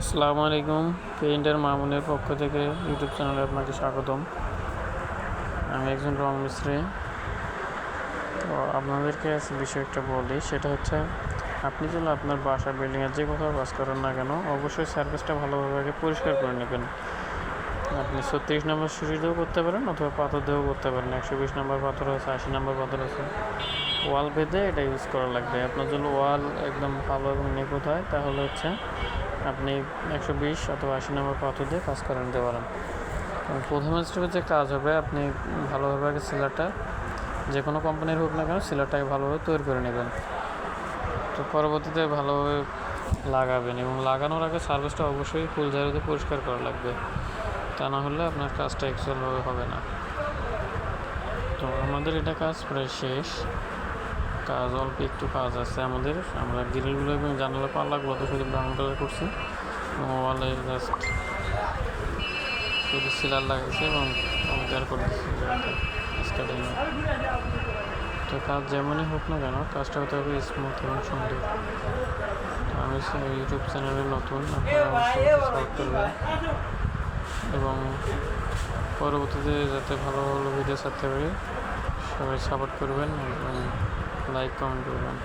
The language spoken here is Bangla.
আসসালামু আলাইকুম। পেইন্টার মামুনের পক্ষ থেকে ইউটিউব চ্যানেলে আপনাকে স্বাগতম। আমি একজন রং মিস্ত্রি। তো আপনাদেরকে বিষয় একটা বলি, সেটা হচ্ছে আপনি যদি আপনার বাসা বিল্ডিংয়ের যে কোথাও কাজ করেন না কেন, অবশ্যই সার্ভিসটা ভালোভাবে আগে পরিষ্কার করে নেবেন। আপনি 36 নম্বর সিঁড়ি দিয়েও করতে পারেন অথবা পাথর দিয়েও করতে পারেন। 120 নম্বর পাথর আছে, 80 নম্বর পাথর আছে, ওয়াল ভেদে এটা ইউজ করা লাগবে। আপনার যদি ওয়াল একদম ভালো এবং নিখুঁত হয় তাহলে হচ্ছে আপনি 120 অথবা 80 নম্বর পাথর দিয়ে কাজ করে নিতে পারেন। প্রথম স্টেপে যে কাজ হবে, আপনি ভালোভাবে আগে সিলারটা, যে কোনো কোম্পানির হোক না কেন, সিলারটাকে ভালোভাবে তৈরি করে নেবেন। তো পরবর্তীতে ভালোভাবে লাগাবেন এবং লাগানোর আগে সার্ভিসটা অবশ্যই ফুল ঝাড়ুতে পরিষ্কার করা লাগবে, তা না হলে আপনার কাজটা অ্যাকচুয়ালভাবে হবে না। তো আমাদের এটা কাজ প্রায় শেষ, কাজ অল্প একটু কাজ আছে আমাদের। আমরা গ্রিলগুলো এবং জানালা পাল্লাগুলো তো শুধু ব্রাউন কালার করছি এবং ওয়ালে জাস্ট শুধু সিলার লাগাইছে এবং কম্পেয়ার করে দিচ্ছি। তো কাজ যেমনই হোক না কেন, কাজটা হতে হবে স্মুথ এবং সুন্দর। তো আমি ইউটিউব চ্যানেলে নতুন, আপনারা অবশ্যই সাপোর্ট করবেন এবং পরবর্তীতে যাতে ভালো ভালো ভিডিও ছাড়তে পারি সবাই সাপোর্ট করবেন এবং লাইক কমেন্ট করবেন।